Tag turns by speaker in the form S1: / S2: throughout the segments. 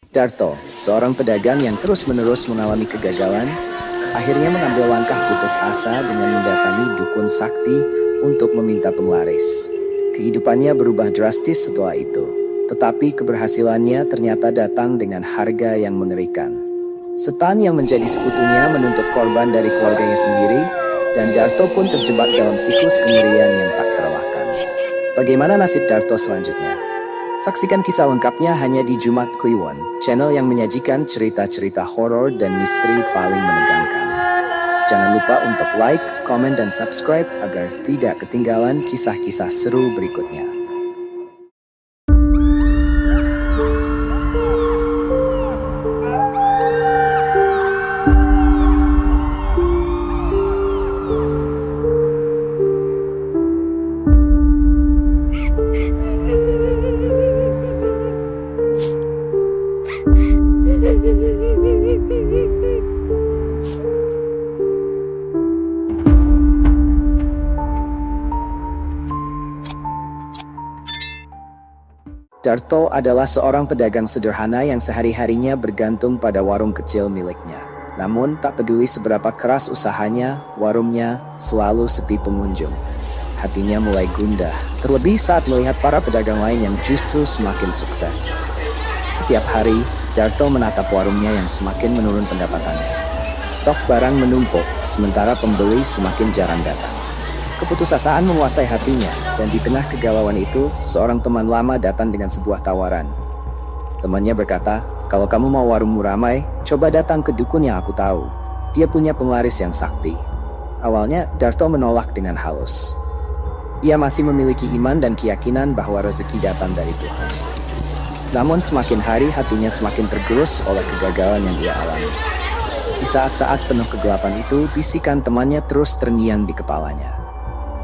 S1: Darto, seorang pedagang yang terus-menerus mengalami kegagalan, akhirnya mengambil langkah putus asa dengan mendatangi dukun sakti untuk meminta penglaris. Kehidupannya berubah drastis setelah itu, tetapi keberhasilannya ternyata datang dengan harga yang mengerikan. Setan yang menjadi sekutunya menuntut korban dari keluarganya sendiri, dan Darto pun terjebak dalam siklus kengerian yang tak terelakkan. Bagaimana nasib Darto selanjutnya? Saksikan kisah lengkapnya hanya di Jumat Kliwon, channel yang menyajikan cerita-cerita horor dan misteri paling menegangkan. Jangan lupa untuk like, komen, dan subscribe agar tidak ketinggalan kisah-kisah seru berikutnya. Darto adalah seorang pedagang sederhana yang sehari-harinya bergantung pada warung kecil miliknya. Namun, tak peduli seberapa keras usahanya, warungnya selalu sepi pengunjung. Hatinya mulai gundah, terlebih saat melihat para pedagang lain yang justru semakin sukses. Setiap hari, Darto menatap warungnya yang semakin menurun pendapatannya. Stok barang menumpuk, sementara pembeli semakin jarang datang. Keputusasaan menguasai hatinya, dan di tengah kegalauan itu, seorang teman lama datang dengan sebuah tawaran. Temannya berkata, "Kalau kamu mau warungmu ramai, coba datang ke dukun yang aku tahu. Dia punya penglaris yang sakti." Awalnya, Darto menolak dengan halus. Ia masih memiliki iman dan keyakinan bahwa rezeki datang dari Tuhan. Namun semakin hari hatinya semakin tergerus oleh kegagalan yang ia alami. Di saat-saat penuh kegelapan itu, bisikan temannya terus terngiang di kepalanya.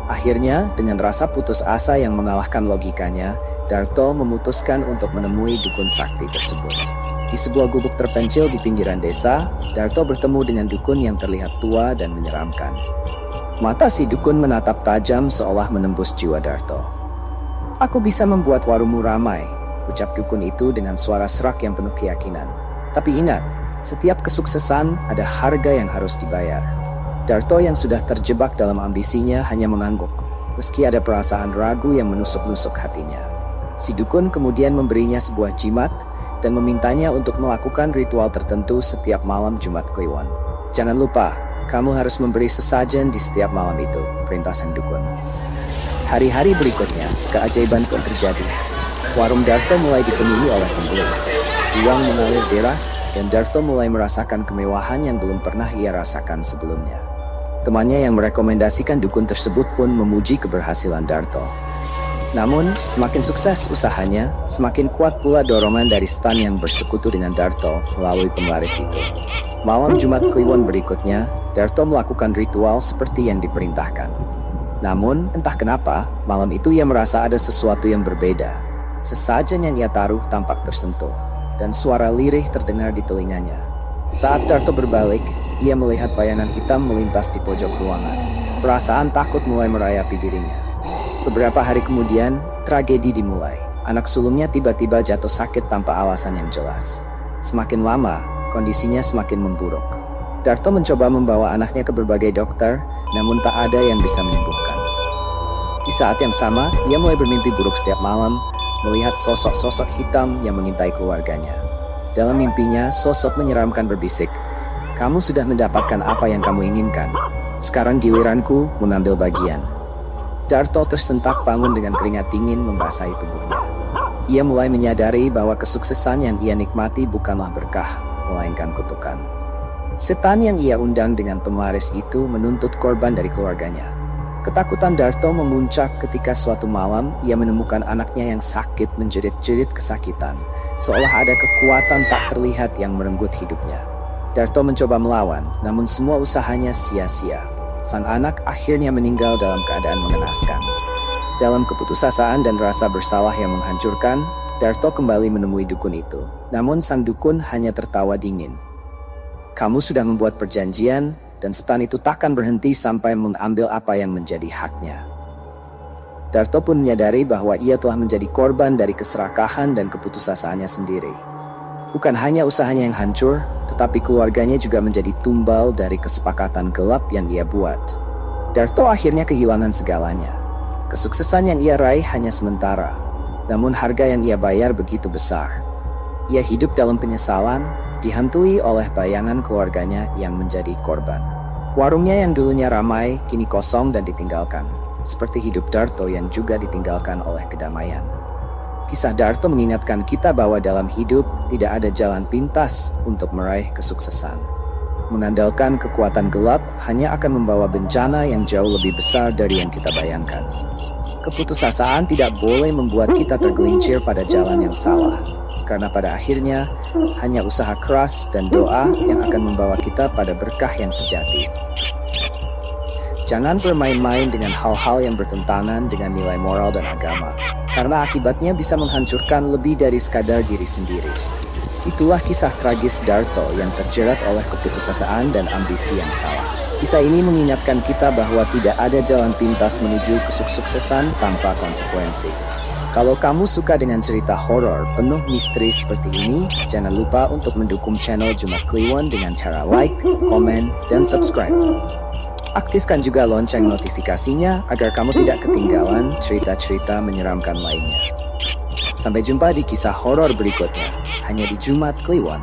S1: Akhirnya, dengan rasa putus asa yang mengalahkan logikanya, Darto memutuskan untuk menemui dukun sakti tersebut. Di sebuah gubuk terpencil di pinggiran desa, Darto bertemu dengan dukun yang terlihat tua dan menyeramkan. Mata si dukun menatap tajam seolah menembus jiwa Darto. "Aku bisa membuat warungmu ramai," ucap dukun itu dengan suara serak yang penuh keyakinan. "Tapi ingat, setiap kesuksesan ada harga yang harus dibayar." Darto yang sudah terjebak dalam ambisinya hanya mengangguk, meski ada perasaan ragu yang menusuk-nusuk hatinya. Si dukun kemudian memberinya sebuah jimat dan memintanya untuk melakukan ritual tertentu setiap malam Jumat Kliwon. "Jangan lupa, kamu harus memberi sesajen di setiap malam itu," perintah sang dukun. Hari-hari berikutnya, keajaiban pun terjadi. Warung Darto mulai dipenuhi oleh pembeli. Uang mengalir deras, dan Darto mulai merasakan kemewahan yang belum pernah ia rasakan sebelumnya. Temannya yang merekomendasikan dukun tersebut pun memuji keberhasilan Darto. Namun, semakin sukses usahanya, semakin kuat pula dorongan dari stan yang bersekutu dengan Darto melalui penglaris itu. Malam Jumat Kliwon berikutnya, Darto melakukan ritual seperti yang diperintahkan. Namun, entah kenapa, malam itu ia merasa ada sesuatu yang berbeda. Sesajen yang ia taruh tampak tersentuh, dan suara lirih terdengar di telinganya. Saat Darto berbalik, ia melihat bayangan hitam melintas di pojok ruangan. Perasaan takut mulai merayapi dirinya. Beberapa hari kemudian, tragedi dimulai. Anak sulungnya tiba-tiba jatuh sakit tanpa alasan yang jelas. Semakin lama, kondisinya semakin memburuk. Darto mencoba membawa anaknya ke berbagai dokter, namun tak ada yang bisa menyembuhkan. Di saat yang sama, ia mulai bermimpi buruk setiap malam, melihat sosok-sosok hitam yang mengintai keluarganya. Dalam mimpinya, sosok menyeramkan berbisik, "Kamu sudah mendapatkan apa yang kamu inginkan. Sekarang giliranku mengambil bagian." Darto tersentak bangun dengan keringat dingin membasahi tubuhnya. Ia mulai menyadari bahwa kesuksesan yang ia nikmati bukanlah berkah, melainkan kutukan. Setan yang ia undang dengan penglaris itu menuntut korban dari keluarganya. Ketakutan Darto memuncak ketika suatu malam ia menemukan anaknya yang sakit menjerit-jerit kesakitan, seolah ada kekuatan tak terlihat yang merenggut hidupnya. Darto mencoba melawan, namun semua usahanya sia-sia. Sang anak akhirnya meninggal dalam keadaan mengenaskan. Dalam keputusasaan dan rasa bersalah yang menghancurkan, Darto kembali menemui dukun itu. Namun sang dukun hanya tertawa dingin. "Kamu sudah membuat perjanjian, dan setan itu takkan berhenti sampai mengambil apa yang menjadi haknya." Darto pun menyadari bahwa ia telah menjadi korban dari keserakahan dan keputusasaannya sendiri. Bukan hanya usahanya yang hancur, tetapi keluarganya juga menjadi tumbal dari kesepakatan gelap yang ia buat. Darto akhirnya kehilangan segalanya. Kesuksesan yang ia raih hanya sementara, namun harga yang ia bayar begitu besar. Ia hidup dalam penyesalan, dihantui oleh bayangan keluarganya yang menjadi korban. Warungnya yang dulunya ramai, kini kosong dan ditinggalkan, seperti hidup Darto yang juga ditinggalkan oleh kedamaian. Kisah Darto mengingatkan kita bahwa dalam hidup tidak ada jalan pintas untuk meraih kesuksesan. Mengandalkan kekuatan gelap hanya akan membawa bencana yang jauh lebih besar dari yang kita bayangkan. Keputusasaan tidak boleh membuat kita tergelincir pada jalan yang salah, karena pada akhirnya hanya usaha keras dan doa yang akan membawa kita pada berkah yang sejati. Jangan bermain-main dengan hal-hal yang bertentangan dengan nilai moral dan agama, karena akibatnya bisa menghancurkan lebih dari sekadar diri sendiri. Itulah kisah tragis Darto yang terjerat oleh keputusasaan dan ambisi yang salah. Kisah ini mengingatkan kita bahwa tidak ada jalan pintas menuju kesuksesan tanpa konsekuensi. Kalau kamu suka dengan cerita horor penuh misteri seperti ini, jangan lupa untuk mendukung channel Jumat Kliwon dengan cara like, komen, dan subscribe. Aktifkan juga lonceng notifikasinya agar kamu tidak ketinggalan cerita-cerita menyeramkan lainnya. Sampai jumpa di kisah horor berikutnya, hanya di Jumat Kliwon.